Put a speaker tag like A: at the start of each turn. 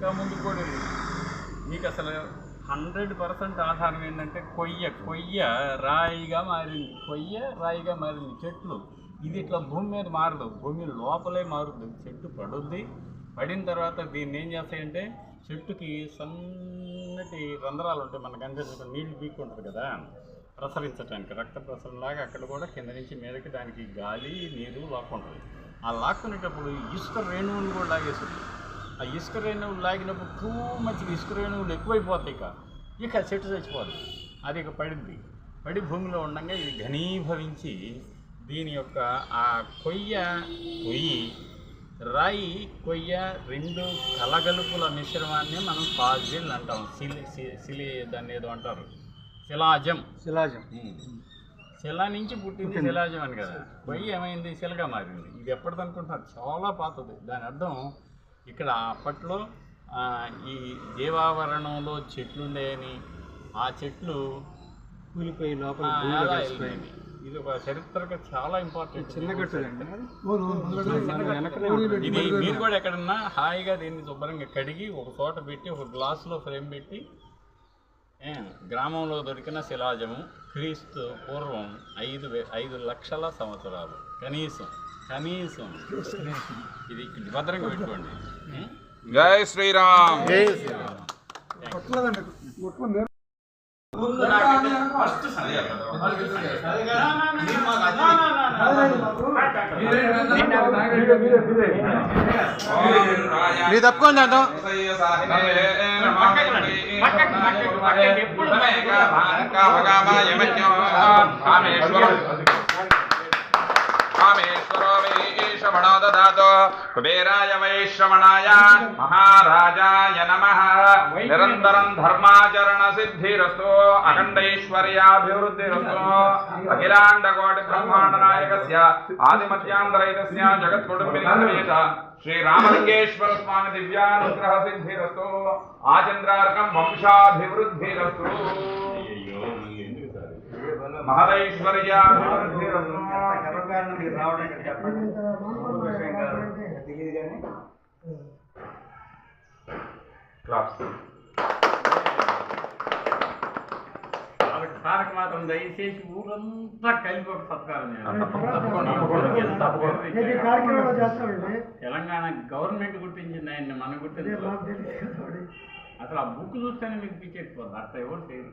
A: ఇంకా ముందు కూడా ఉంది. మీకు అసలు 100% ఆధారం ఏంటంటే కొయ్య రాయిగా మారింది చెట్లు. ఇది ఇట్లా భూమి మీద మారదు, భూమి లోపలే మారుతుంది. చెట్టు పడుద్ది, పడిన తర్వాత దీన్ని ఏం చేస్తాయంటే చెట్టుకి సన్నటి రంధ్రాలు ఉంటాయి. మనకంటే నీళ్ళు పీక్కుంటుంది కదా ప్రసరించడానికి, రక్త ప్రసరణలాగా అక్కడ కూడా కింద నుంచి మీదకి దానికి గాలి నీరు లాక్కుంటుంది. ఆ లాక్కునేటప్పుడు ఇసుక రేణువులు కూడా లాగేస్తుంది. ఆ ఇసుక రేణువులు లాగినప్పుడు టూ మచ్ ఇసుక రేణువులు ఎక్కువైపోతాయి. ఇక చెట్టు చచ్చిపోద్ది. అది ఇక పడి భూమిలో ఉండగా ఇది ఘనీభవించి దీని యొక్క ఆ రాయి కొయ్య రెండు కలగలుపుల మిశ్రమాన్ని మనం ఫాజిల్ అంటాం. దాన్ని ఏదో అంటారు, శిలాజం. శిలా నుంచి పుట్టింది శిలాజం అని కదా. కొయ్య ఏమైంది, శిలగా మారింది. ఇది ఎప్పటిదనుకుంటున్నారు, చాలా పాతది. దాని అర్థం ఇక్కడ అప్పట్లో ఈ జీవావరణంలో చెట్లు ఉండేయని, ఆ చెట్లు
B: కూలిపోయి లోపల
A: ఇది ఒక చరిత్రగా చాలా ఇంపార్టెంట్. ఇది మీరు కూడా ఎక్కడన్నా హాయిగా దీన్ని శుభ్రంగా కడిగి ఒక చోట పెట్టి ఒక గ్లాసులో ఫ్రేమ్ పెట్టి, గ్రామంలో దొరికిన శిలాజము క్రీస్తు పూర్వం 5 లక్షల సంవత్సరాలు కనీసం ఇది భద్రంగా పెట్టుకోండి.
C: జై శ్రీరామ్.
B: మీరు తప్పుకోండి అంటాం.
C: కుబేరాయ వైశ్రవణాయ మహారాజాయ నమః. నిరంతరం ధర్మాచరణ సిద్ధిరస్తు, అఖండైశ్వర్యాభివృద్ధిరస్తు. అఖిలాండ కోటి బ్రహ్మాండ నాయకస్య ఆదిమధ్యాంతరహితస్య జగత్కుటుంబిని సమేత శ్రీరామలింగేశ్వర స్వామి దివ్యానుగ్రహ సిద్ధిరస్తు. ఆచంద్రార్కం వంశాభివృద్ధిరస్తు. మహదైశ్వర్యాభివృద్ధిరస్తు.
A: సార్కి మాత్రం దయచేసి ఊరంతా కలిపి ఒక సత్కారం చేయాలి. తెలంగాణ గవర్నమెంట్ గుర్తించింది ఆయన్ని, మనం గుర్తించాలి. అసలు ఆ బుక్ చూస్తేనే మీకు పిచ్చెక్కిపోతుంది. అట్లా ఎవరు చేయరు.